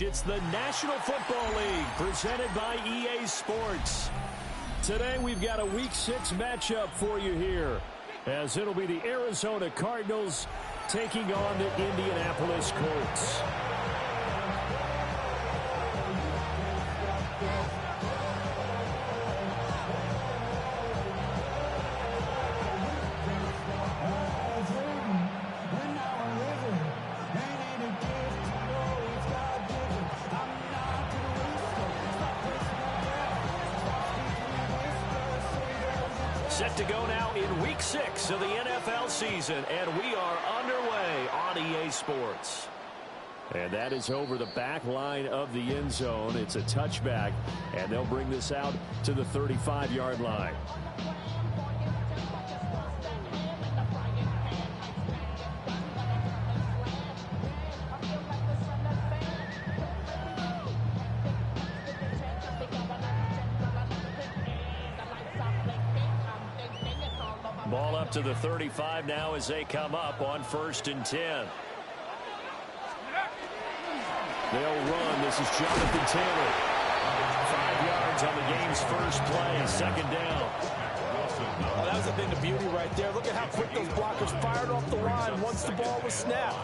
It's the National Football League presented by EA Sports. Today we've got a Week 6 matchup for you here, as it'll be the Arizona Cardinals taking on the Indianapolis Colts. Set to go now in Week 6 of the NFL season, and we are underway on EA Sports. And that is over the back line of the end zone. It's a touchback, and they'll bring this out to the 35-yard line. Ball up to the 35 now as they come up on 1st and 10. They'll run. This is Jonathan Taylor. 5 yards on the game's first play. Second down. Well, that was a thing of beauty right there. Look at how quick those blockers fired off the line once the ball was snapped.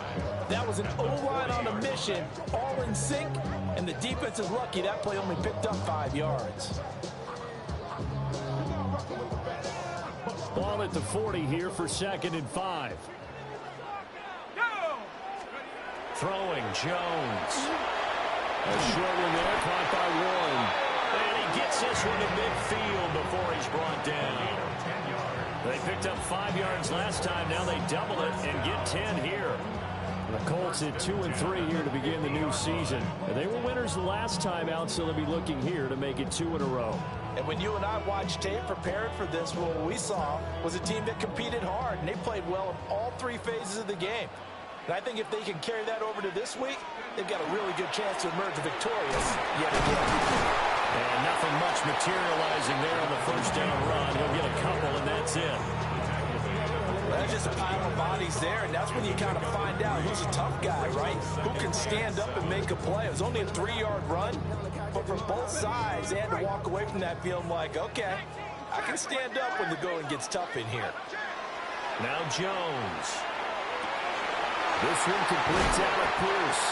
That was an O-line on a mission, all in sync, and the defense is lucky that play only picked up 5 yards. Ball at the 40 here for 2nd and 5. Throwing Jones. A short one there, caught by Warren. And he gets this one to midfield before he's brought down. They picked up 5 yards last time. Now they double it and get 10 here. The Colts at 2-3 here to begin the new season. And they were winners the last time out, so they'll be looking here to make it 2 in a row. And when you and I watched tape preparing for this, what we saw was a team that competed hard, and they played well in all 3 phases of the game. And I think if they can carry that over to this week, they've got a really good chance to emerge victorious yet again. And nothing much materializing there on the first down run. He'll get a couple, and that's it. That's just a pile of bodies there, and that's when you kind of find out who's a tough guy, right? Who can stand up and make a play. It was only a 3-yard run, but from both sides, they had to walk away from that feeling like, okay, I can stand up when the going gets tough in here. Now Jones. This one completes Alec Pierce.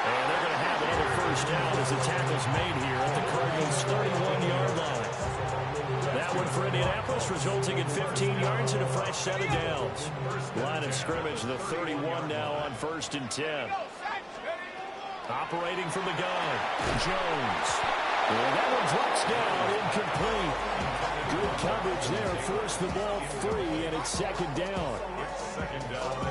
And they're going to have another first down as the tackle's made here at the Cardinals' 31-yard line. That one for Indianapolis, resulting in 15 yards and a fresh set of downs. Line of scrimmage, the 31 now on 1st and 10. Operating from the gun, Jones. And that one drops down, incomplete. Good coverage there, forced the ball free, and it's 2nd down.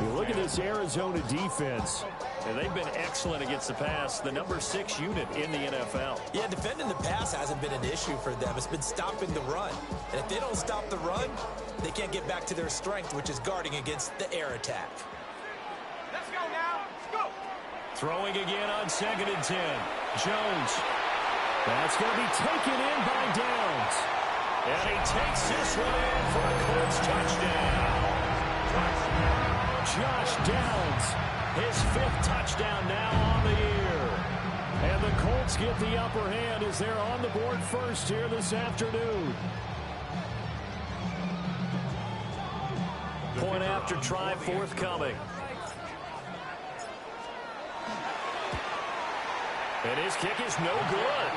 You look at this Arizona defense, and they've been excellent against the pass, the number 6 unit in the NFL. Yeah, defending the pass hasn't been an issue for them. It's been stopping the run. And if they don't stop the run, they can't get back to their strength, which is guarding against the air attack. Let's go now. Let's go. Throwing again on 2nd and 10. Jones. That's going to be taken in by Downs. And he takes this one in for a Colts touchdown. Josh Downs, his 5th touchdown now on the year. And the Colts get the upper hand as they're on the board first here this afternoon. Point after try forthcoming. And his kick is no good.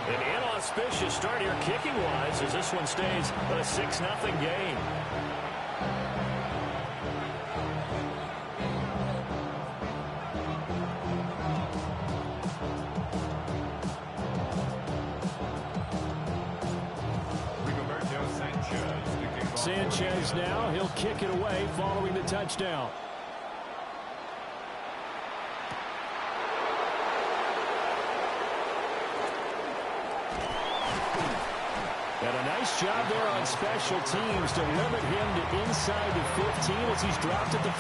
An inauspicious start here kicking-wise as this one stays a 6-0 game. Sanchez now, he'll kick it away following the touchdown. And a nice job there on special teams to limit him to inside the 15 as he's dropped at the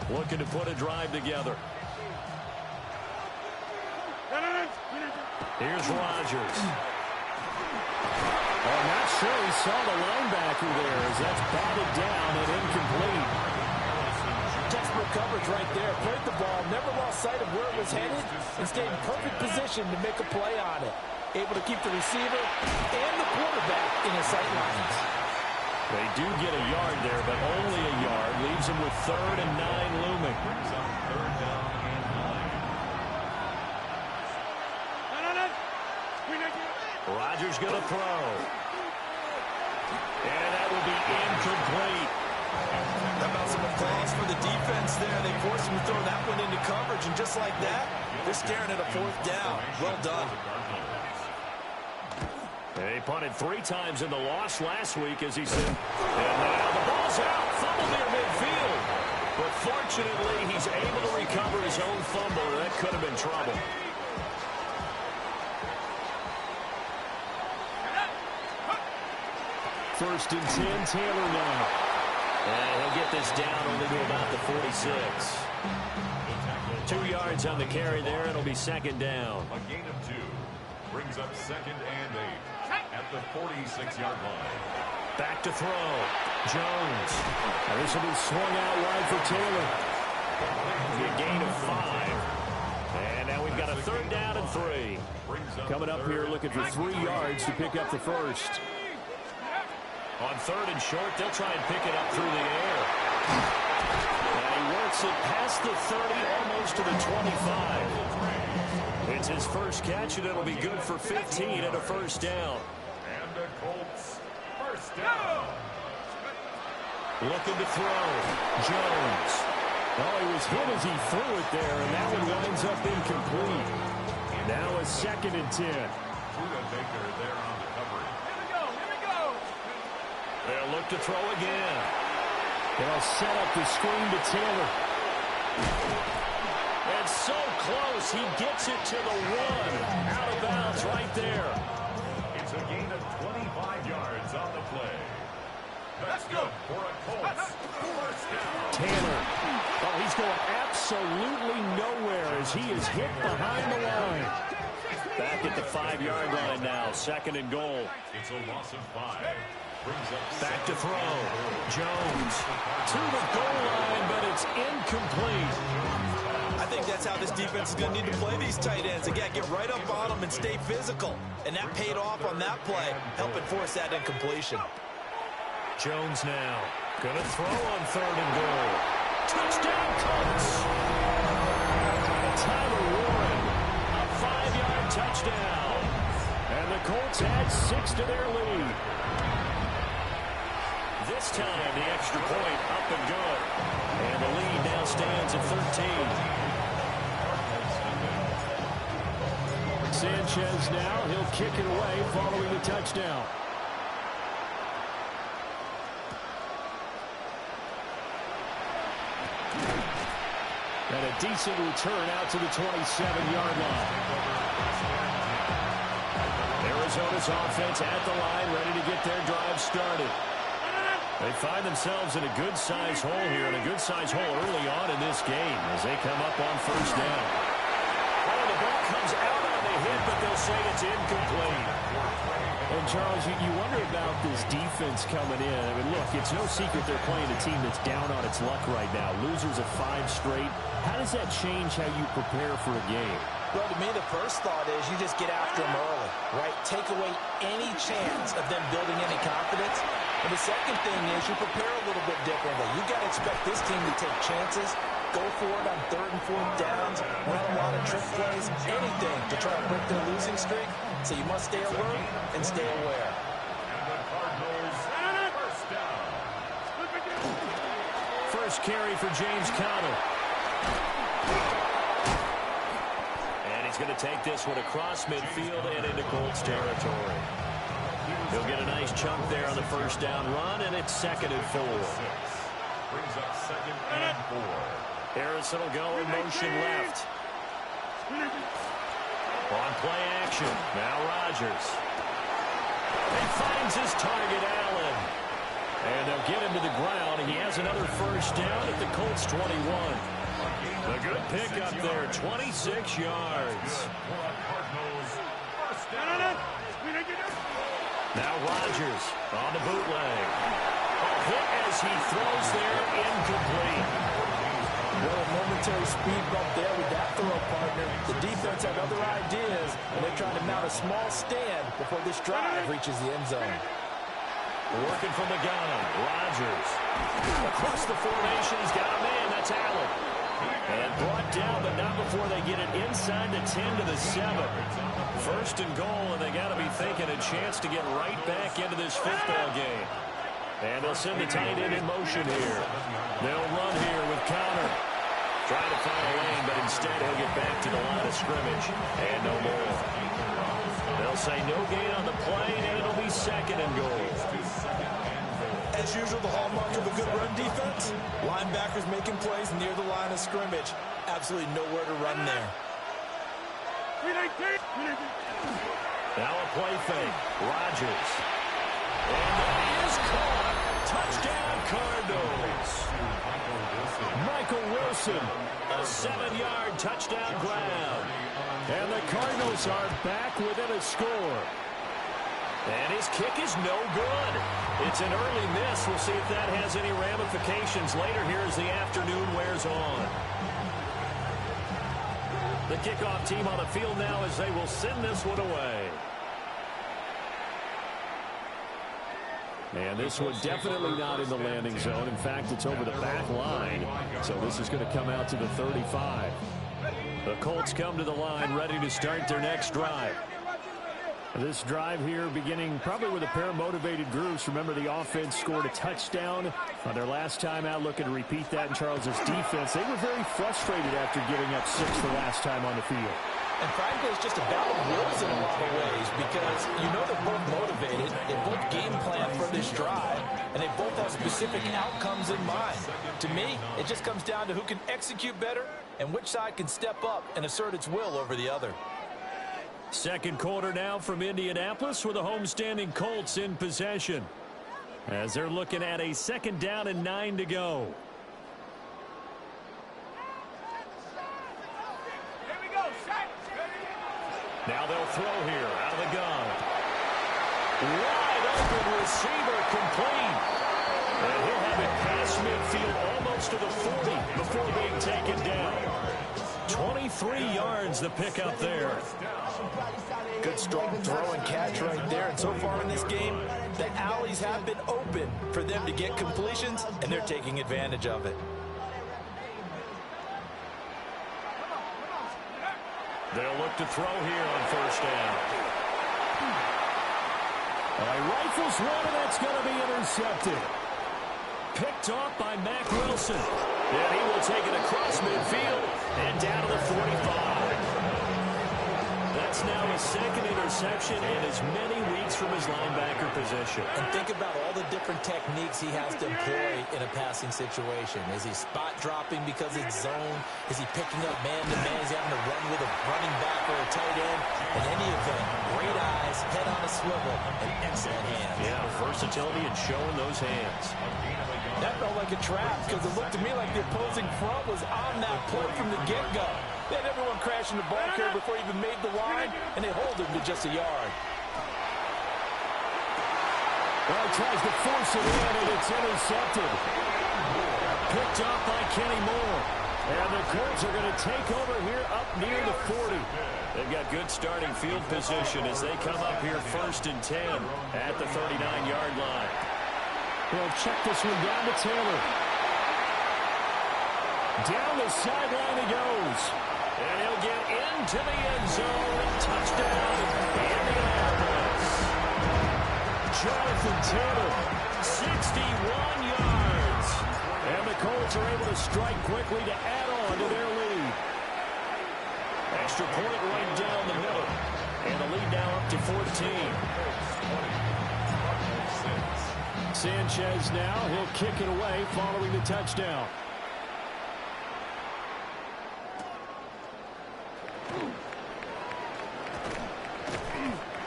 14. Looking to put a drive together. Here's Rodgers. I'm not sure he saw the linebacker there as that's batted down and incomplete. Textbook coverage right there. Played the ball, never lost sight of where it was headed, and stayed in perfect position to make a play on it. Able to keep the receiver and the quarterback in his sight lines. They do get a yard there, but only a yard. Leaves them with 3rd and 9 looming. Rodgers going to throw. And that will be incomplete. How about some applause for the defense there? They forced him to throw that one into coverage, and just like that, they're staring at a 4th down. Well done. They punted 3 times in the loss last week, as he said. And now the ball's out. Fumble near midfield. But fortunately, he's able to recover his own fumble. That could have been trouble. First and 10, Taylor now. And he'll get this down only to about the 46. 2 yards on the carry there. It'll be 2nd down. A gain of 2 brings up 2nd and 8 at the 46-yard line. Back to throw. Jones. And this will be swung out wide for Taylor. A gain of 5. And now we've got a 3rd down and 3. Coming up here looking for 3 yards to pick up the first. On 3rd and short, they'll try and pick it up through the air. And he works it past the 30, almost to the 25. It's his first catch, and it'll be good for 15 and a 1st down. And the Colts, 1st down. Looking to throw. Jones. Oh, he was hit as he threw it there, and that one winds up incomplete. Now a 2nd and 10. Buda Baker there on the coverage. They'll look to throw again. They'll set up the screen to Taylor. And so close, he gets it to the 1. Out of bounds right there. It's a gain of 25 yards on the play. That's good for a Colts 1st down. Taylor. Oh, he's going absolutely nowhere as he is hit behind the line. Back at the 5-yard line now. 2nd and goal. It's a loss of 5. Back to throw. Jones to the goal line, but it's incomplete. I think that's how this defense is going to need to play these tight ends. Again, get right up on them and stay physical. And that paid off on that play, helping force that incompletion. Jones now going to throw on 3rd and goal. Touchdown, Colts. Tyler Warren, a 5-yard touchdown. And the Colts add 6 to their lead. This time, the extra point up and good. And the lead now stands at 13. Sanchez now, he'll kick it away following the touchdown. And a decent return out to the 27-yard line. Arizona's offense at the line, ready to get their drive started. They find themselves in a good-sized hole here, and a good-sized hole early on in this game as they come up on 1st down. Oh, the ball comes out on the hit, but they'll say it's incomplete. And, Charles, you wonder about this defense coming in. I mean, look, it's no secret they're playing a team that's down on its luck right now. Losers of 5 straight. How does that change how you prepare for a game? Well, to me, the first thought is you just get after them early, right? Take away any chance of them building any confidence. And the second thing is you prepare a little bit differently. You got to expect this team to take chances, go for it on 3rd and 4th downs, run a lot of trick plays, anything to try to break their losing streak. So you must stay alert and stay aware. And the Cardinals, 1st down. First carry for James Conner. And he's going to take this one across midfield and into Colts territory. He'll get a nice chunk there on the 1st down run, and it's 2nd and 4. Brings up 2nd and 4. Harrison will go in motion left. On play action. Now Rodgers. He finds his target, Allen. And they'll get him to the ground, and he has another 1st down at the Colts 21. A good pickup there, 26 yards. Now Rodgers on the bootleg. A hit as he throws there, incomplete. Well, a momentary speed bump there with that throw, partner. The defense had other ideas, and they're trying to mount a small stand before this drive reaches the end zone. Working from the gun, Rodgers. Across the formation, he's got a man. That's Allen. And brought down, but not before they get it inside the 10 to the 7. First and goal, and they got to be thinking a chance to get right back into this football game. And they'll send the tight end in motion here. They'll run here with Connor. Trying to find a lane, but instead he'll get back to the line of scrimmage. And no more. They'll say no gain on the play, and it'll be second and goal. As usual, the hallmark of a good run defense, linebackers making plays near the line of scrimmage. Absolutely nowhere to run there. Now a play fake. Rodgers. And that is caught. Touchdown, Cardinals. Michael Wilson, a 7-yard touchdown grab. And the Cardinals are back within a score. And his kick is no good. It's an early miss. We'll see if that has any ramifications later here as the afternoon wears on. The kickoff team on the field now as they will send this one away. And this one definitely not in the landing zone. In fact, it's over the back line. So this is going to come out to the 35. The Colts come to the line ready to start their next drive. This drive here beginning probably with a pair of motivated groups. Remember, the offense scored a touchdown on their last time out. Looking to repeat that in Charles's defense. They were very frustrated after giving up 6 the last time on the field. And frankly, it's just a battle of wills in a lot of ways because you know they're both motivated. They both game plan for this drive, and they both have specific outcomes in mind. To me, it just comes down to who can execute better and which side can step up and assert its will over the other. Second quarter now from Indianapolis with the homestanding Colts in possession as they're looking at a 2nd down and 9 to go. Here we go, shot. Now they'll throw here out of the gun. Wide open receiver complete. And he'll have it past midfield almost to the 40 before being taken down. 23 yards the pickup there. Good strong throw and catch right there. And so far in this game, the alleys have been open for them to get completions, and they're taking advantage of it. They'll look to throw here on 1st down. Rifles one, and that's going to be intercepted. Picked off by Mack Wilson. And he will take it across midfield and down to the 45. That's now his 2nd interception in as many weeks from his linebacker position. And think about all the different techniques he has to employ in a passing situation. Is he spot dropping because it's zone? Is he picking up man-to-man? Is he having to run with a running back or a tight end? In any event, great eyes, head on a swivel, and excellent hands. Yeah, versatility and showing those hands. That felt like a trap because it looked to me like the opposing front was on that play from the get-go. They had everyone crashing the ball carrier before he even made the line, and they hold him to just a yard. Well, tries to force it in, and it's intercepted. Picked off by Kenny Moore. And the Colts are going to take over here up near the 40. They've got good starting field position as they come up here 1st and 10 at the 39-yard line. We'll check this one down to Taylor. Down the sideline he goes. And he'll get into the end zone. Touchdown, Indianapolis. Jonathan Taylor, 61 yards. And the Colts are able to strike quickly to add on to their lead. Extra point right down the middle. And the lead now up to 14. Sanchez now, he'll kick it away following the touchdown.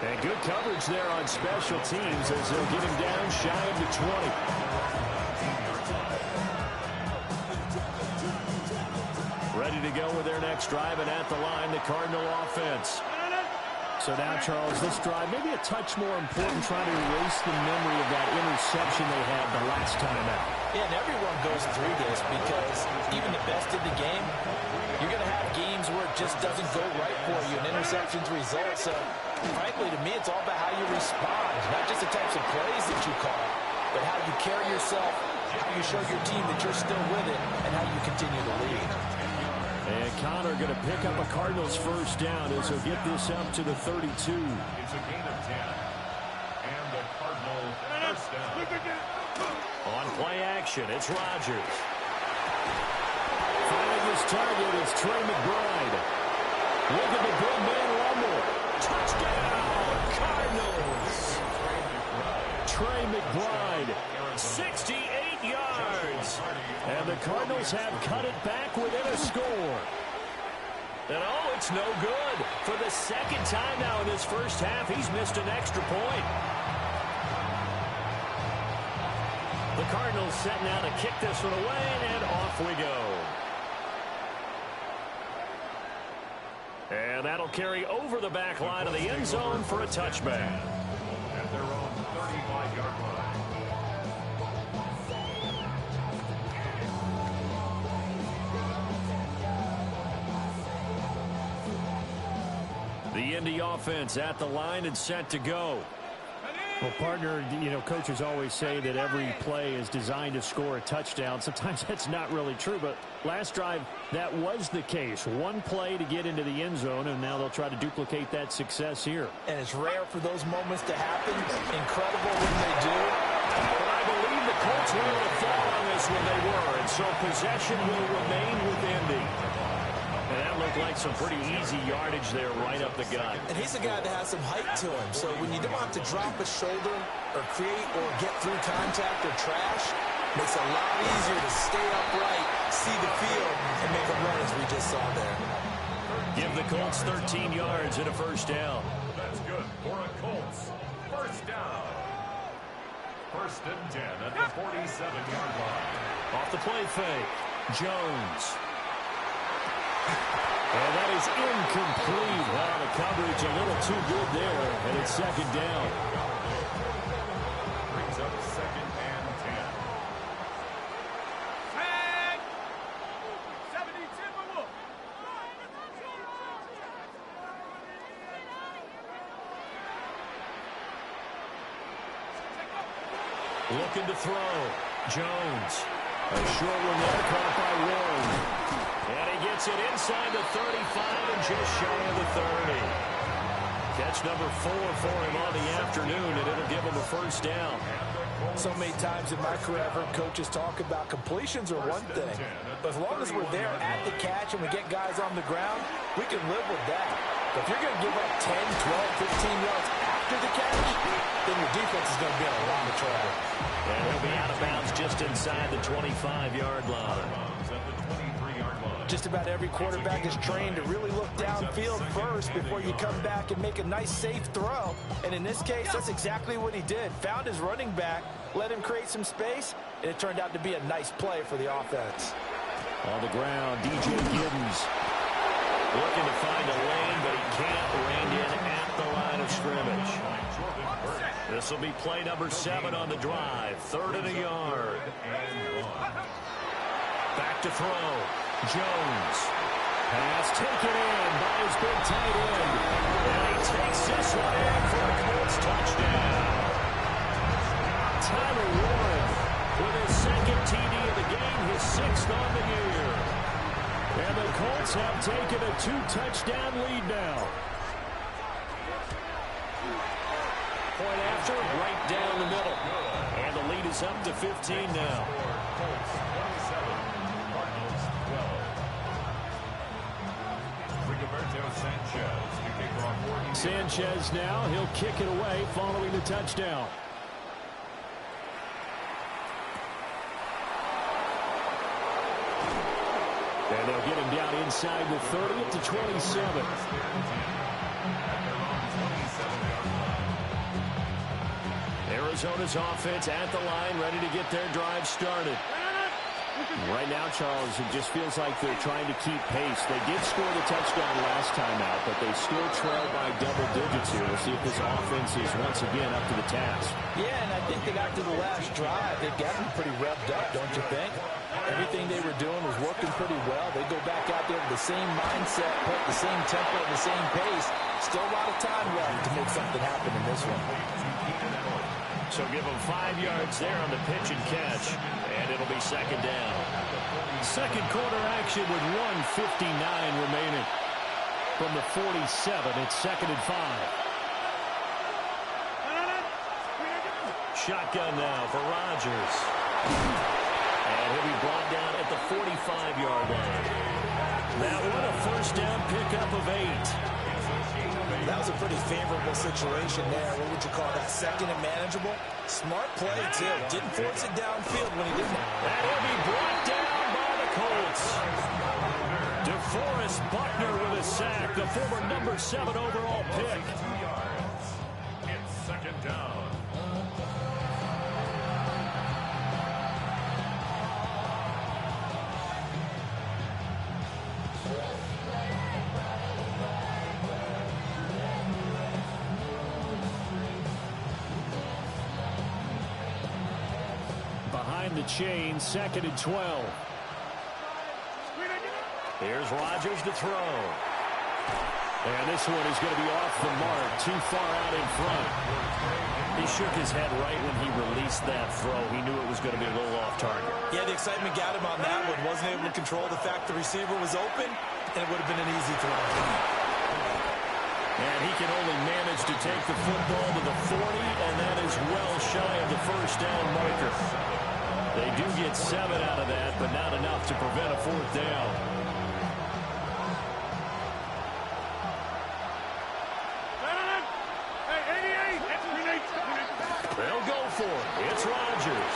And good coverage there on special teams as they'll get him down shy of the 20. Ready to go with their next drive, and at the line, the Cardinal offense. So now, Charles, this drive, maybe a touch more important, trying to erase the memory of that interception they had the last time out. Yeah, and everyone goes through this because even the best in the game, you're going to have games where it just doesn't go right for you, and interceptions result. So, frankly, to me, it's all about how you respond, not just the types of plays that you call, but how you carry yourself, how you show your team that you're still with it, and how you continue to lead. And Connor going to pick up a Cardinals first down as he'll get this up to the 32. It's a gain of 10. And the Cardinals first down. On play action, it's Rodgers. Finding his target is Trey McBride. Looking to big man rumble. Touchdown, Cardinals. Trey McBride, 68 yards. And the Cardinals have cut it back within a score. And oh, it's no good. For the second time now in this first half, he's missed an extra point. The Cardinals set now to kick this one away, and off we go. And that'll carry over the back line of the end zone for a touchback. At their own 35-yard line. The Indy offense at the line and set to go. Well, partner, you know, coaches always say that every play is designed to score a touchdown. Sometimes that's not really true, but last drive, that was the case. One play to get into the end zone, and now they'll try to duplicate that success here. And it's rare for those moments to happen. Incredible when they do. But I believe the Colts were able to fall on this when they were, and so possession will remain with Indy. And that looked like some pretty easy yardage there right up the gut. And he's a guy that has some height to him, so when you don't have to drop a shoulder or create or get through contact or trash, makes it a lot easier to stay upright, see the field, and make a run as we just saw there. Give the Colts 13 yards and a first down. That's good for a Colts. First down. First and 10 at the 47-yard line. Off the play fake, Jones. And that is incomplete. Well, the coverage a little too good there, and it's second down. Brings up second and 10. Tag! 72 more. Looking to throw. Jones. A short one there, caught by Warren. And he gets it inside the 35 and just shy of the 30. Catch number 4 for him on the afternoon, and it'll give him a first down. So many times in my career, I've heard coaches talk about completions are one thing. But as long as we're there at the catch and we get guys on the ground, we can live with that. But if you're going to give up 10, 12, 15 yards after the catch, then your defense is going to be in a lot of trouble. And he'll be out of bounds just inside the 25-yard line. Just about every quarterback is trained to really look downfield first before you come back and make a nice, safe throw. And in this case, that's exactly what he did. Found his running back, let him create some space, and it turned out to be a nice play for the offense. On the ground, DJ Giddens looking to find a lane, but he can't rein in at the line of scrimmage. This will be play number 7 on the drive. 3rd and a yard. Back to throw. Jones. Pass taken in by his big tight end. And he takes this one in for a Colts touchdown. Tyler Warren with his 2nd TD of the game, his 6th on the year. And the Colts have taken a 2-touchdown lead now. Point after, right down the middle. And the lead is up to 15 now. Colts 27, Cardinals 12. Rigoberto Sanchez to kick off. Sanchez now, he'll kick it away following the touchdown. And they'll get him down inside the 30 to 27. Arizona's offense at the line, ready to get their drive started. Right now, Charles, it just feels like they're trying to keep pace. They did score the touchdown last time out, but they still trail by double digits here. We'll see if this offense is once again up to the task. Yeah, and I think they got to the last drive. They've gotten pretty revved up, don't you think? Everything they were doing was working pretty well. They go back out there with the same mindset, put the same tempo, the same pace. Still a lot of time left to make something happen in this one. So give them 5 yards there on the pitch and catch, and it'll be second down. Second quarter action with 1:59 remaining. From the 47, it's 2nd and 5. Shotgun now for Rodgers. And he'll be brought down at the 45-yard line. That one a first down pickup of 8. That was a pretty favorable situation there. What would you call that? Second and manageable? Smart play, too. Didn't force it downfield when he didn't. And he'll be brought down by the Colts. DeForest Buckner with a sack, the former number 7 overall pick. It's second down. Behind the chain, 2nd and 12. Here's Rodgers to throw. And this one is going to be off the mark, too far out in front. He shook his head right when he released that throw. He knew it was going to be a little off target. Yeah, the excitement got him on that one. Wasn't able to control the fact the receiver was open, and it would have been an easy throw. And he can only manage to take the football to the 40, and that is well shy of the first down marker. They do get 7 out of that, but not enough to prevent a 4th down. They'll go for it. It's Rodgers.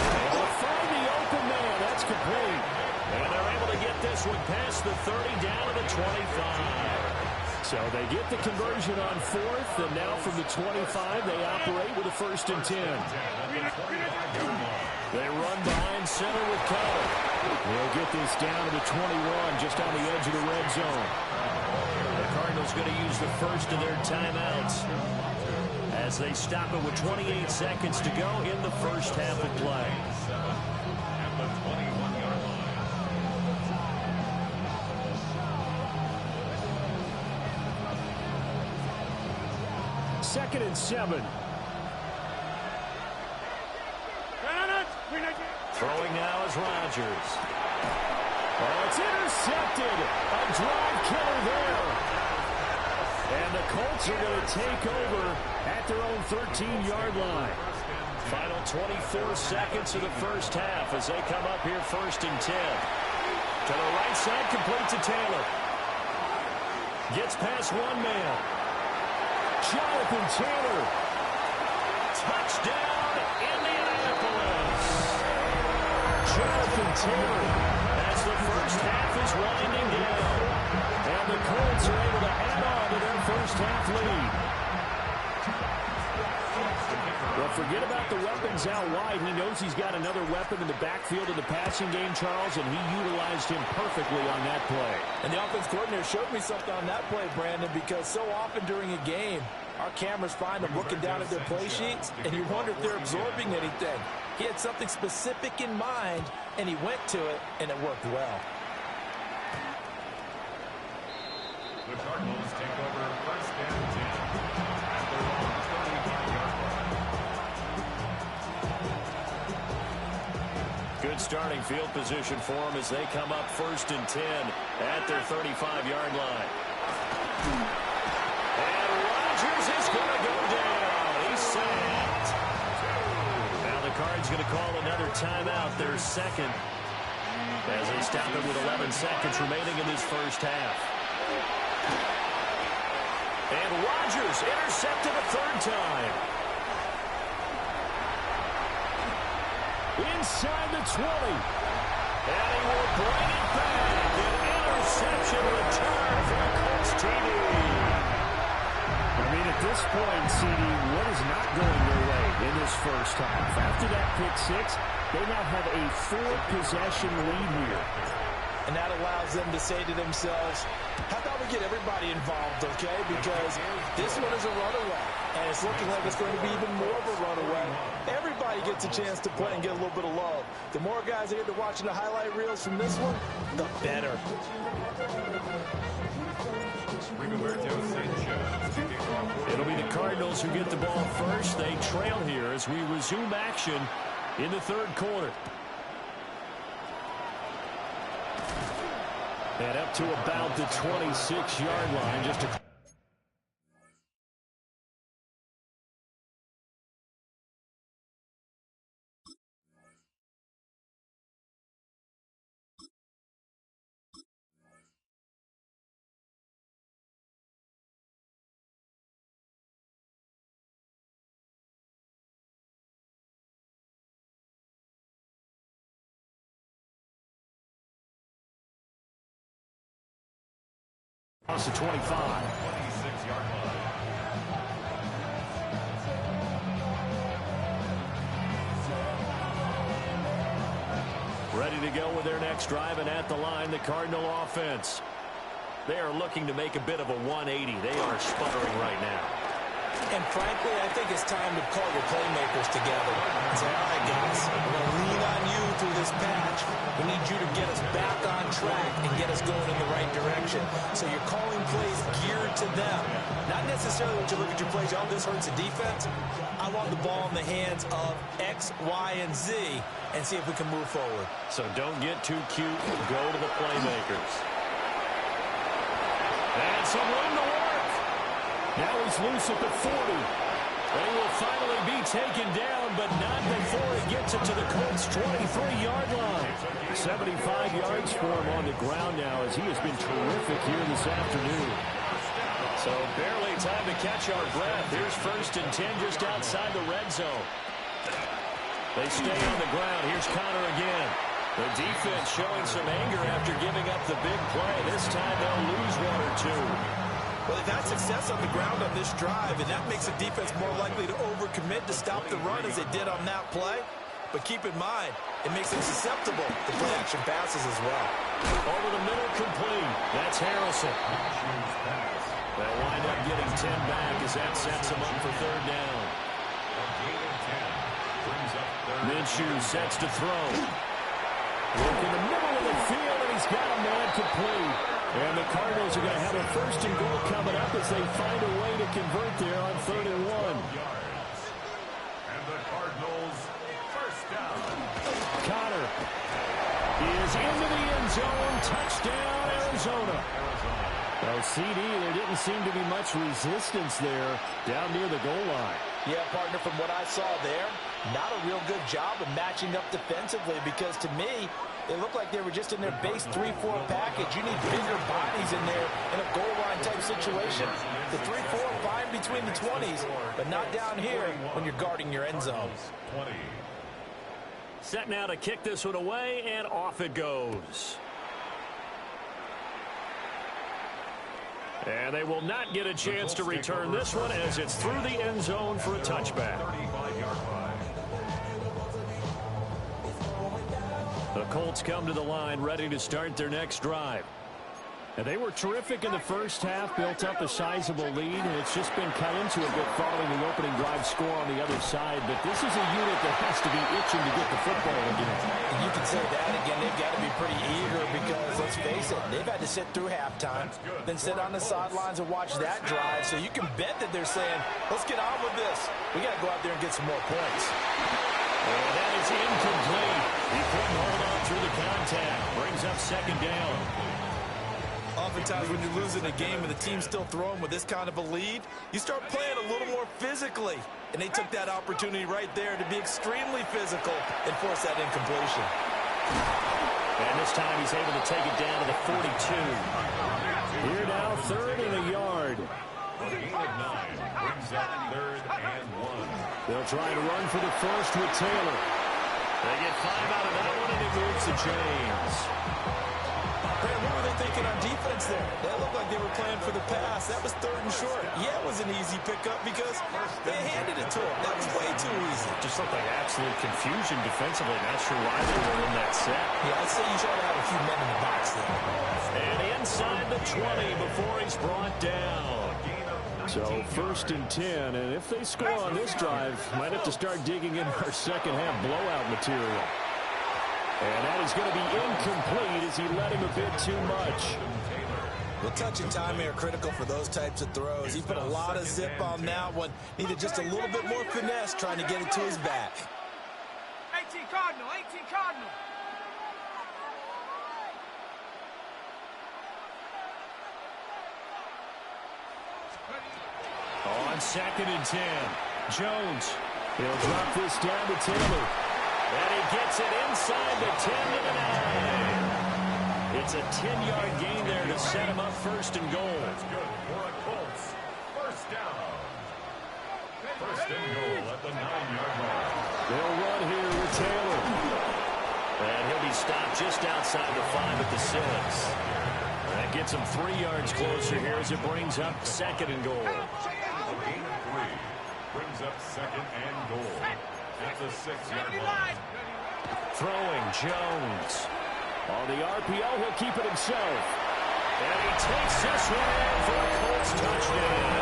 And they'll find the open man. That's complete. And they're able to get this one past the 30 down to the 25. So they get the conversion on 4th, and now from the 25, they operate with a 1st and 10. They run behind center with Cutter. They'll get this down to the 21, just on the edge of the red zone. The Cardinals going to use the first of their timeouts as they stop it with 28 seconds to go in the first half of play. At the 21-yard line. 2nd and 7. Throwing now is Rodgers. Oh, it's intercepted. A drive killer there. And the Colts are going to take over at their own 13-yard line. Final 24 seconds of the first half as they come up here 1st and 10. To the right side, complete to Taylor. Gets past one man. Jonathan Taylor. Touchdown, Indianapolis. Jonathan Taylor. As the first half is winding down. And the Colts are able to add on to their first half lead. Well, forget about the weapons out wide. He knows he's got another weapon in the backfield in the passing game, Charles, and he utilized him perfectly on that play. And the offense coordinator showed me something on that play, Brandon, because so often during a game, our cameras find them looking down at their play sheets, and you wonder if they're absorbing anything. He had something specific in mind, and he went to it, and it worked well. The Cardinals take over 1st and 10 at their own 35-yard line. Good starting field position for them as they come up 1st and 10 at their 35-yard line. And Rodgers is going to go down. He's sacked. Now the Cards going to call another timeout, their second, as they stop it with 11 seconds remaining in this first half. And Rodgers intercepted a 3rd time. Inside the 20. And he will bring it back. An interception return for the Colts TD. I mean, at this point, CD, what is not going their way in this first half? After that pick 6, They now have a 4-possession lead here. And that allows them to say to themselves, how about we get everybody involved, okay? Because this one is a runaway, and it's looking like it's going to be even more of a runaway. Everybody gets a chance to play and get a little bit of love. The more guys that get to watching the highlight reels from this one, the better. It'll be the Cardinals who get the ball first. They trail here as we resume action in the third quarter. And up to about the 26-yard line. Just a Across the 25. 26-yard line. Ready to go with their next drive, and at the line, the Cardinal offense. They are looking to make a bit of a 180. They are sputtering right now. And frankly, I think it's time to call your playmakers together and say, all right, guys, we're going to lean on you through this patch. We need you to get us back on track and get us going in the right direction. So you're calling plays geared to them. Not necessarily when you look at your plays, oh, this hurts the defense. I want the ball in the hands of X, Y, and Z and see if we can move forward. So don't get too cute. Go to the playmakers. And some room to work. Now he's loose at the 40. They will finally be taken down, but not before he gets it to the Colts' 23-yard line. 75 yards for him on the ground now, as he has been terrific here this afternoon. So barely time to catch our breath. Here's 1st and 10 just outside the red zone. They stay on the ground. Here's Connor again. The defense showing some anger after giving up the big play. This time they'll lose 1 or 2. Well, they've had success on the ground on this drive, and that makes the defense more likely to overcommit to stop the run as they did on that play. But keep in mind, it makes them susceptible to play-action passes as well. Over the middle, complete. That's Harrison. They'll wind up getting 10 back as that sets them up for 3rd down. Minshew sets to throw. Look in the middle of the field, and he's got a man complete. And the Cardinals are going to have a 1st and goal coming up as they find a way to convert there on 3rd and 1. And the Cardinals, 1st down. Connor is into the end zone. Touchdown, Arizona. Well, CD, there didn't seem to be much resistance there down near the goal line. Yeah, partner, from what I saw there, not a real good job of matching up defensively, because to me, it looked like they were just in their base 3-4 package. You need bigger bodies in there in a goal line type situation. The 3-4 fine between the 20s, but not down here when you're guarding your end zone. 20. Set now to kick this one away, and off it goes. And they will not get a chance to return this one as it's through the end zone for a touchback. 35-yard line. The Colts come to the line ready to start their next drive. And they were terrific in the first half, built up a sizable lead, and it's just been cut into a bit following the opening drive score on the other side. But this is a unit that has to be itching to get the football again. And you can say that again. They've got to be pretty eager because, let's face it, they've had to sit through halftime, then sit on the sidelines and watch that drive. So you can bet that they're saying, let's get on with this. We got to go out there and get some more points. And that is incomplete. He couldn't hold on through the contact. Brings up 2nd down. Oftentimes when you're losing a game and the team's still throwing with this kind of a lead, you start playing a little more physically. And they took that opportunity right there to be extremely physical and force that incompletion. And this time he's able to take it down to the 42. Here now, 3rd and a yard. A gain of 9 brings up 3rd and 1. They'll try to run for the first with Taylor. They get 5 out of that one, and it moves the chains. What were they thinking on defense there? That looked like they were playing for the pass. That was 3rd and short. Yeah, it was an easy pickup because they handed it to him. That was way too easy. Just looked like absolute confusion defensively. Not sure why they were in that set. Yeah, I'd say you try to have a few men in the box there. And inside the 20 before he's brought down. So 1st and 10, and if they score on this drive, might have to start digging in our second half blowout material. And that is going to be incomplete as he let him a bit too much. The touch and timing are critical for those types of throws. He put a lot of zip on that one. Needed just a little bit more finesse trying to get it to his back. 18 Cardinal, 18 Cardinal. On 2nd and 10, Jones. He'll drop this down to Taylor. And he gets it inside the 10 to the 9. It's a 10-yard gain there to set him up 1st and goal. That's good for a Colts. 1st down. 1st and goal at the 9-yard line. They'll run here with Taylor. And he'll be stopped just outside the 5 at the 6. That gets him 3 yards closer here as it brings up 2nd and goal. A gain of 3 brings up 2nd and goal at the 6-yard line. Throwing Jones. On the RPO, he'll keep it himself. And he takes this one in for a Colts touchdown.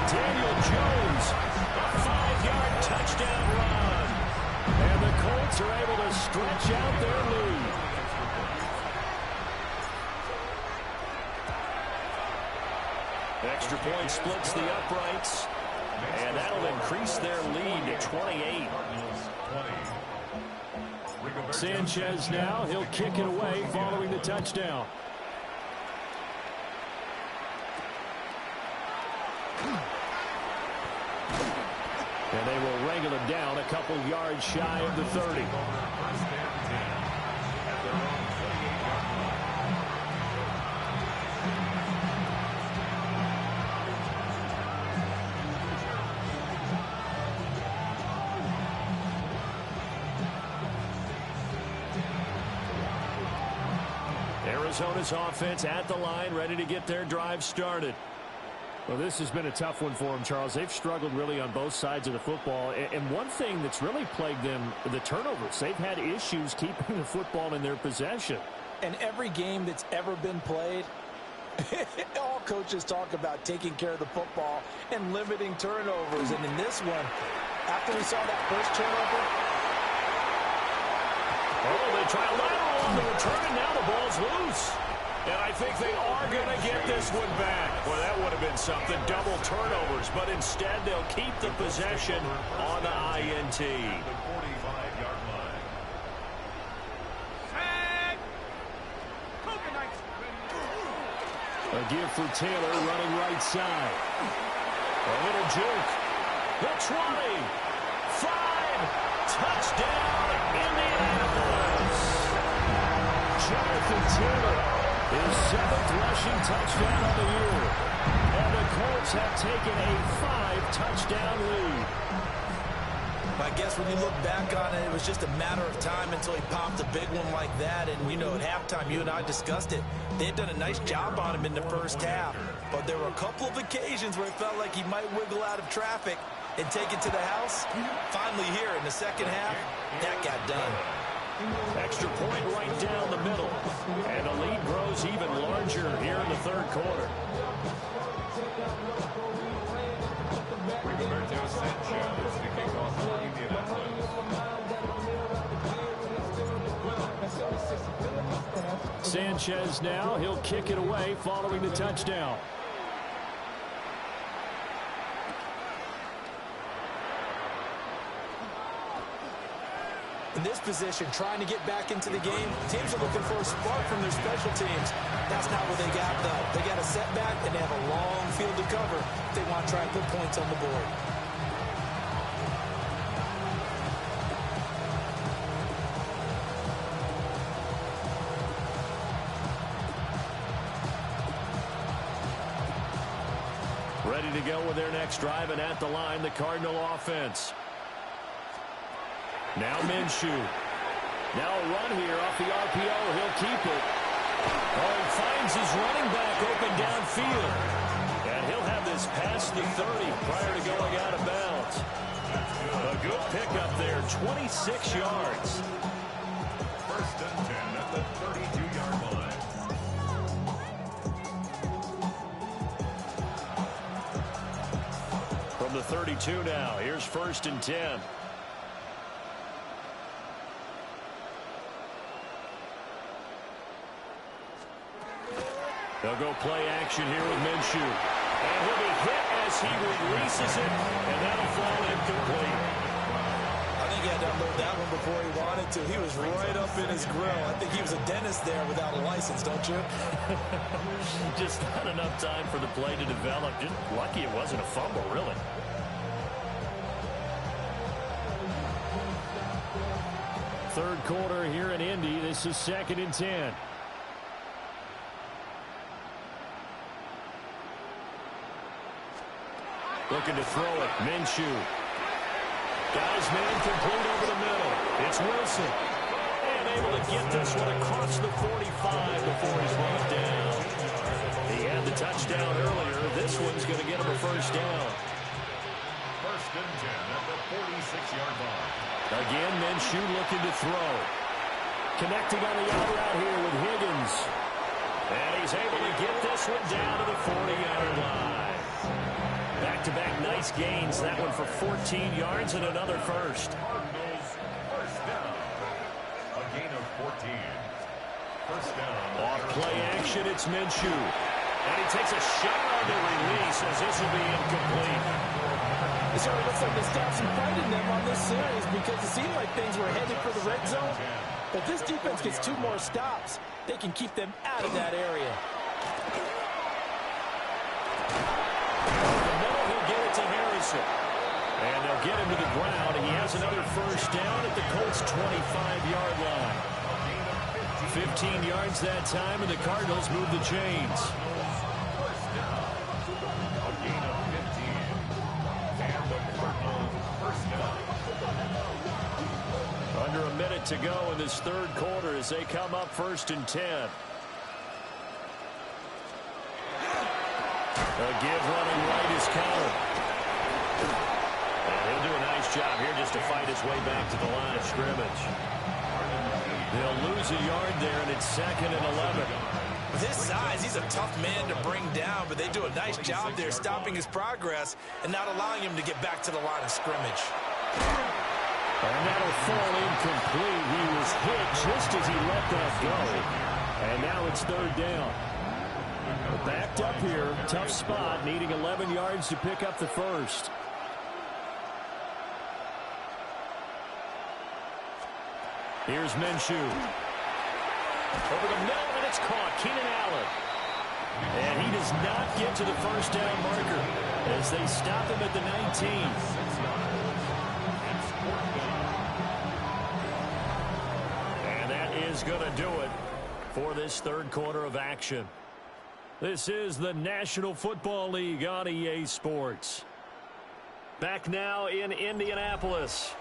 Daniel Jones, a 5-yard touchdown run. And the Colts are able to stretch out their lead. Extra point splits the uprights. And that'll increase their lead to 28. Sanchez now, he'll kick it away following the touchdown. And they will wrangle him down a couple yards shy of the 30. Arizona's offense at the line, ready to get their drive started. Well, this has been a tough one for them, Charles. They've struggled really on both sides of the football. And one thing that's really plagued them, the turnovers. They've had issues keeping the football in their possession. And every game that's ever been played, all coaches talk about taking care of the football and limiting turnovers. And in this one, after we saw that first turnover, they try a lateral on the return, and now the ball's loose. And I think they are going to get this one back. Well, that would have been something, double turnovers. But instead, they'll keep the possession on the INT. The 45-yard line. A give for Taylor running right side. A little juke. The 20. 5. Touchdown, Indianapolis. Jonathan Taylor, his 7th rushing touchdown of the year. And the Colts have taken a 5-touchdown lead. I guess when you look back on it, it was just a matter of time until he popped a big one like that. And, you know, at halftime, you and I discussed it. They had done a nice job on him in the first half. But there were a couple of occasions where it felt like he might wiggle out of traffic and take it to the house. Finally here in the second half, that got done. Extra point right down the middle. And the lead grows even larger here in the third quarter. Roberto Sanchez to kick off for Indianapolis. Sanchez now, he'll kick it away following the touchdown. In this position, trying to get back into the game, teams are looking for a spark from their special teams. That's not what they got, though. They got a setback, and they have a long field to cover if they want to try and put points on the board. Ready to go with their next drive, and at the line, the Cardinal offense. Now Minshew. Now a run here off the RPO. He'll keep it. Oh, he finds his running back open downfield. And he'll have this past the 30 prior to going out of bounds. A good pickup there, 26 yards. First and 10 at the 32-yard line. From the 32 now, here's first and 10. They'll go play action here with Minshew. And he'll be hit as he releases it, and that'll fall incomplete. I think he had to unload that one before he wanted to. He was right up in his grill. I think he was a dentist there without a license, don't you? Just not enough time for the play to develop. Just lucky it wasn't a fumble, really. Third quarter here in Indy. This is second and 10. Looking to throw it. Minshew. Guys man complete over the middle. It's Wilson. And able to get this one across the 45 before he's brought down. He had the touchdown earlier. This one's going to get him a first down. First and 10 at the 46-yard line. Again, Minshew looking to throw. Connecting on the out route here with Higgins. And he's able to get this one down to the 40-yard line. Back-to-back nice gains. That one for 14 yards and another first. Cardinals first down. A gain of 14. First down. Off play action, it's Minshew. And he takes a shot on the release as this will be incomplete. It certainly looks like they stopped some fight in them on this series because it seemed like things were headed for the red zone. But this defense gets 2 more stops. They can keep them out of that area. To Harrison. And they'll get him to the ground. He has another first down at the Colts' 25-yard line. 15 yards that time, and the Cardinals move the chains. First down. A gain of 15. And the Cardinals first down. Under a minute to go in this third quarter as they come up first and 10. A give running right is counted. And he'll do a nice job here just to fight his way back to the line of scrimmage. They'll lose a yard there, and it's second and 11. With his size, he's a tough man to bring down, but they do a nice job there stopping his progress and not allowing him to get back to the line of scrimmage. And that'll fall incomplete. He was hit just as he let that go. And now it's third down. Backed up here, tough spot, needing 11 yards to pick up the first. Here's Minshew. Over the middle, and it's caught. Keenan Allen. And he does not get to the first down marker as they stop him at the 19. And that is going to do it for this third quarter of action. This is the National Football League on EA Sports. Back now in Indianapolis.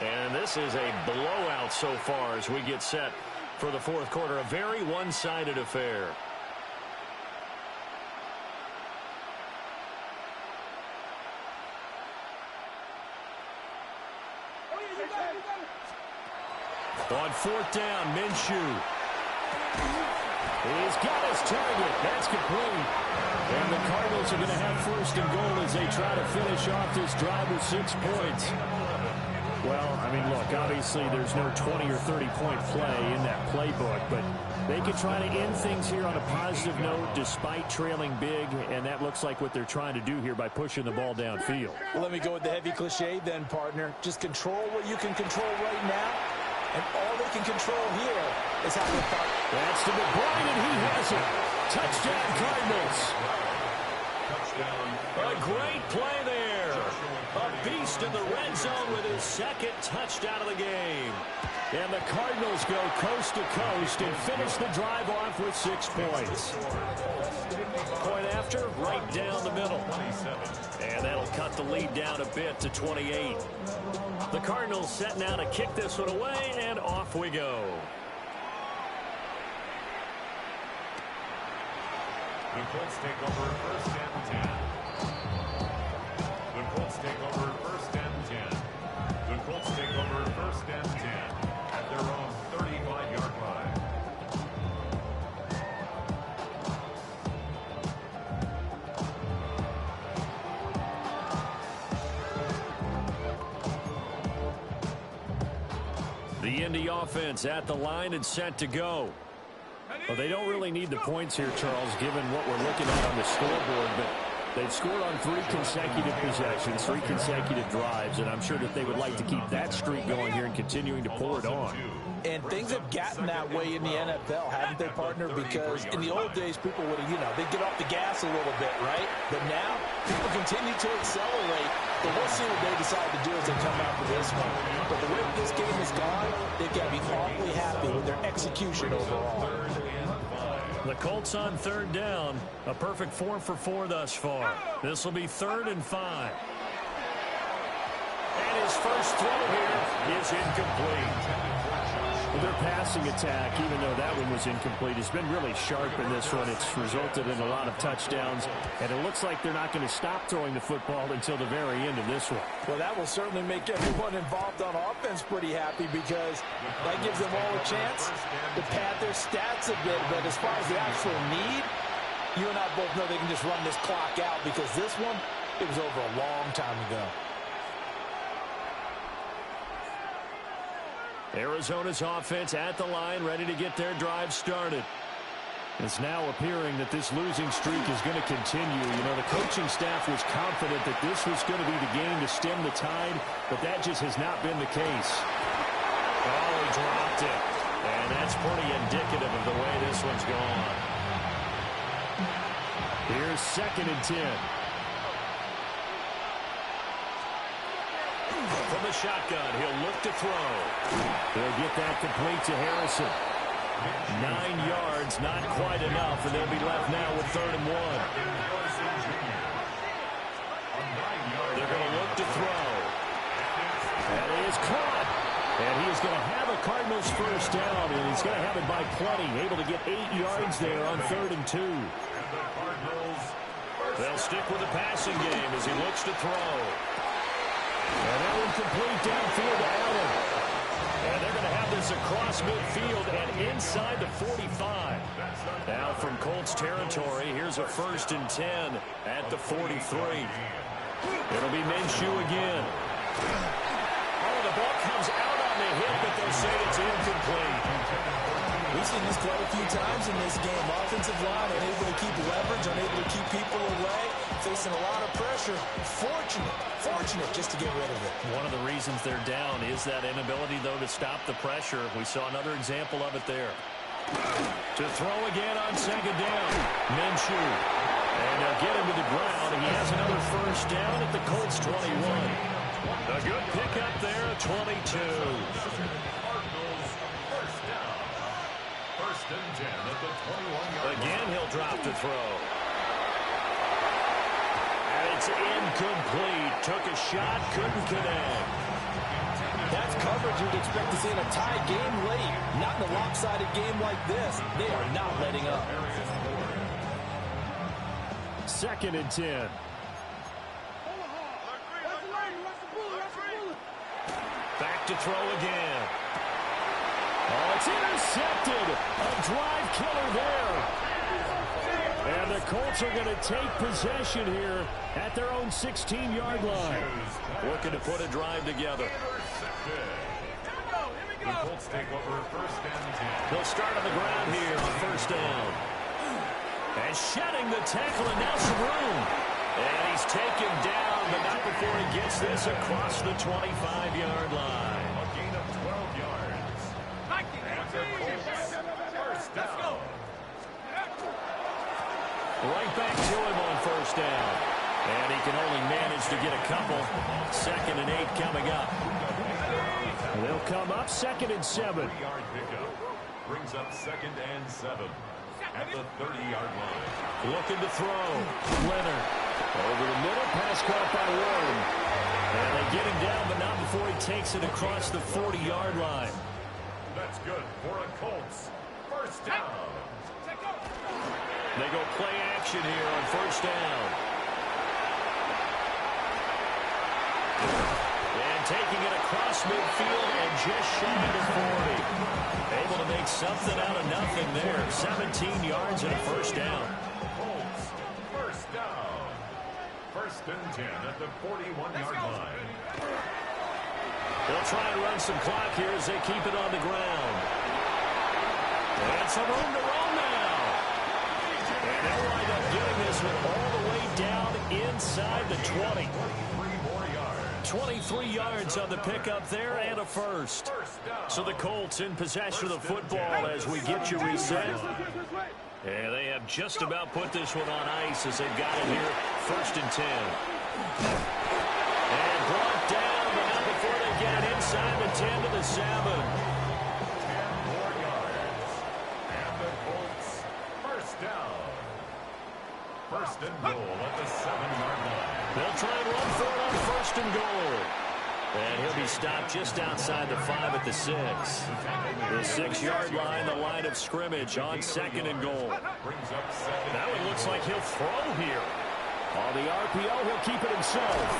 And this is a blowout so far as we get set for the fourth quarter. A very one-sided affair. On fourth down, Minshew. He's got his target. That's complete. And the Cardinals are going to have first and goal as they try to finish off this drive with 6 points. Well, I mean, look, obviously there's no 20 or 30-point play in that playbook, but they could try to end things here on a positive note despite trailing big, and that looks like what they're trying to do here by pushing the ball downfield. Well, let me go with the heavy cliche then, partner. Just control what you can control right now, and all they can control here is how they fight. That's to McBride, and he has it. Touchdown, Cardinals. A great play there. A beast in the red zone with his second touchdown of the game. And the Cardinals go coast to coast and finish the drive off with 6 points. Point after, right down the middle. And that'll cut the lead down a bit to 28. The Cardinals set now to kick this one away, and off we go. The Colts take over first and 10. The Colts take over first and 10. The Colts take over first and 10 at their own 35-yard line. The Indy offense at the line and set to go. Well, they don't really need the points here, Charles, given what we're looking at on the scoreboard, but they've scored on 3 consecutive possessions, 3 consecutive drives, and I'm sure that they would like to keep that streak going here and continuing to pour it on. And things have gotten that way in the NFL, haven't they, partner? Because in the old days, people would have, they'd get off the gas a little bit, right? But now, people continue to accelerate. But we'll see what they decide to do as they come out for this one. But the way this game has gone, they've got to be awfully happy with their execution overall. The Colts on 3rd down. A perfect 4 for 4 thus far. This will be 3rd and 5. And his first throw here is incomplete. Well, their passing attack, even though that one was incomplete, has been really sharp in this one. It's resulted in a lot of touchdowns, and it looks like they're not going to stop throwing the football until the very end of this one. Well, that will certainly make everyone involved on offense pretty happy because that gives them all a chance to pad their stats a bit. But as far as the actual need, you and I both know they can just run this clock out because this one, it was over a long time ago. Arizona's offense at the line, ready to get their drive started. It's now appearing that this losing streak is going to continue. The coaching staff was confident that this was going to be the game to stem the tide, but that just has not been the case. Oh, he dropped it. And that's pretty indicative of the way this one's gone. Here's 2nd and 10. From the shotgun, he'll look to throw. They'll get that complete to Harrison. 9 yards, not quite enough, and they'll be left now with 3rd and 1. They're going to look to throw. That is caught. And he is going to have a Cardinals first down, and he's going to have it by plenty. Able to get 8 yards there on 3rd and 2. They'll stick with the passing game as he looks to throw. And that one complete downfield to Allen. And they're going to have this across midfield and inside the 45. Now from Colts territory, here's a 1st and 10 at the 43. It'll be Minshew again. Oh, the ball comes out on the hit, but they'll say it's incomplete. We've seen this quite a few times in this game. Offensive line unable to keep leverage, unable to keep people away, facing a lot of pressure. Fortunate just to get rid of it. One of the reasons they're down is that inability, though, to stop the pressure. We saw another example of it there. To throw again on 2nd down. Minshew. And they'll get him to the ground. He has another first down at the Colts 21. A good pickup there at 22. Again, he'll drop to throw. And it's incomplete. Took a shot, couldn't connect. That's coverage you'd expect to see in a tie game late. Not in a lopsided game like this. They are not letting up. 2nd and 10. Back to throw again. Oh, it's intercepted. A drive killer there. And the Colts are going to take possession here at their own 16-yard line. Looking to put a drive together. The Colts take over 1st and 10. They'll start on the ground here on 1st down. And shedding the tackle, and now some room. And he's taken down, but not before he gets this across the 25-yard line. A gain of 12 yards. And the Colts first down. Right back to him on 1st down. And he can only manage to get a couple. 2nd and 8 coming up. They'll come up 2nd and 7. 3-yard pickup. Brings up 2nd and 7 at the 30-yard line. Looking to throw. Leonard. Over the middle, pass caught by Warren. And they get him down, but not before he takes it across the 40-yard line. That's good for a Colts first down. They go play action here on first down. And taking it across midfield and just shy of 40. Able to make something out of nothing there. 17 yards and a first down. Colts, first down. First and 10 at the 41-yard line. They'll try and run some clock here as they keep it on the ground. And some room to roll now. And they'll wind up getting this one all the way down inside the 20. 23 yards on the pickup there and a first. So the Colts in possession of the football as we get you reset. And they have just about put this one on ice as they've got it here. First and 10. And brought down, but not before they get it inside the 10 to the 7. 10 more yards. And the Colts, first down. First and goal at the 7-yard line. They'll try and run for it on first and goal. And he'll be stopped just outside the 5 at the 6. The 6-yard line, the line of scrimmage on second and goal. Now it looks like he'll throw here. On the RPO, he'll keep it himself.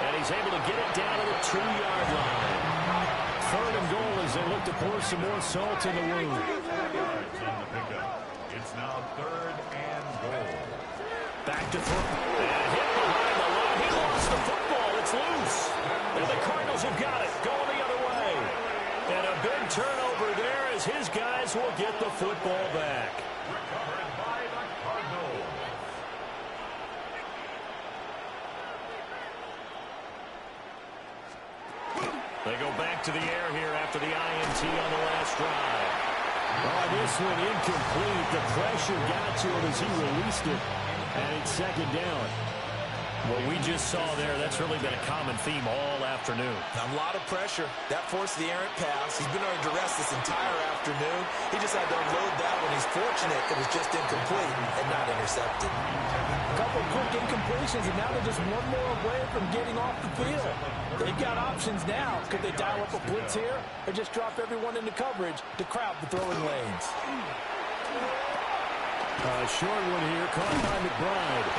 And he's able to get it down to the 2-yard line. Third and goal as they look to pour some more salt in the wound. It's now third and goal. Back to throw. And hit behind the line. He lost the football. It's loose. And the Cardinals have got it. Going the other way. And a big turnover there as his guys will get the football back. Recovered by the Cardinals. They go back to the air here after the INT on the last drive. Oh, this one incomplete. The pressure got to him as he released it. And it's second down. What we just saw there, that's really been a common theme all afternoon. A lot of pressure. That forced the errant pass. He's been under duress this entire afternoon. He just had to unload that one. He's fortunate it was just incomplete and not intercepted. A couple quick incompletions, and now they're just one more away from getting off the field. They've got options now. Could they dial up a blitz here or just drop everyone into coverage to crowd the throwing lanes? A short one here, caught by McBride.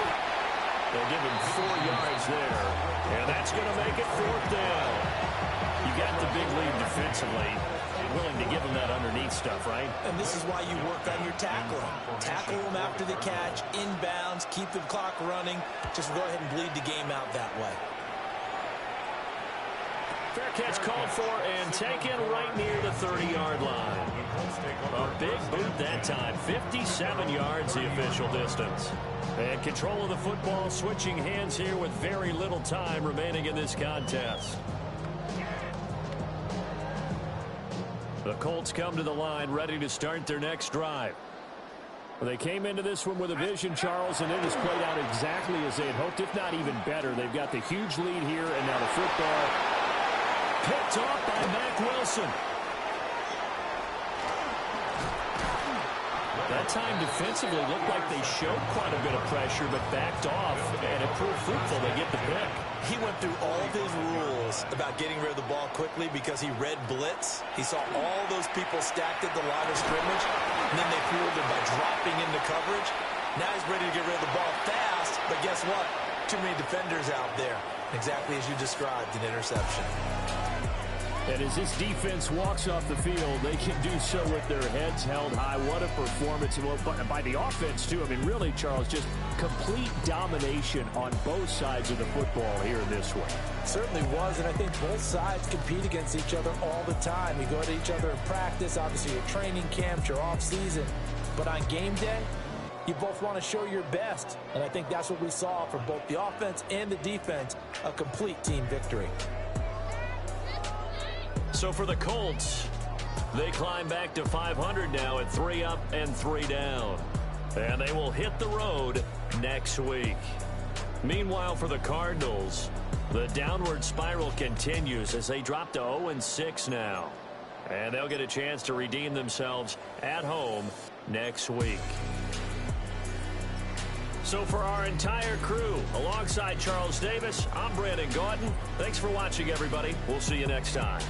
They'll give him 4 yards there. And that's going to make it fourth down. You got the big lead defensively. Willing to give him that underneath stuff, right? And this is why you work on your tackling. Tackle them after the catch, inbounds, keep the clock running. Just go ahead and bleed the game out that way. Fair catch called for and taken right near the 30-yard line. A big boot that time. 57 yards the official distance. And control of the football switching hands here with very little time remaining in this contest. The Colts come to the line ready to start their next drive. Well, they came into this one with a vision, Charles, and it has played out exactly as they had hoped, if not even better. They've got the huge lead here, and now the football picked off by Mack Wilson. That time defensively looked like they showed quite a bit of pressure, but backed off, and it proved fruitful. They get the pick. He went through all of his rules about getting rid of the ball quickly because he read blitz. He saw all those people stacked at the line of scrimmage, and then they fooled him by dropping into coverage. Now he's ready to get rid of the ball fast, but guess what? Too many defenders out there. Exactly as you described, an interception. And as this defense walks off the field, they can do so with their heads held high. What a performance by the offense, too. I mean, really, Charles, just complete domination on both sides of the football here in this one. Certainly was, and I think both sides compete against each other all the time. You go to each other in practice, obviously your training camps, your off-season. But on game day, you both want to show your best. And I think that's what we saw from both the offense and the defense, a complete team victory. So for the Colts, they climb back to 500 now at 3 up and 3 down. And they will hit the road next week. Meanwhile, for the Cardinals, the downward spiral continues as they drop to 0-6 now. And they'll get a chance to redeem themselves at home next week. So for our entire crew, alongside Charles Davis, I'm Brandon Gaudin. Thanks for watching, everybody. We'll see you next time.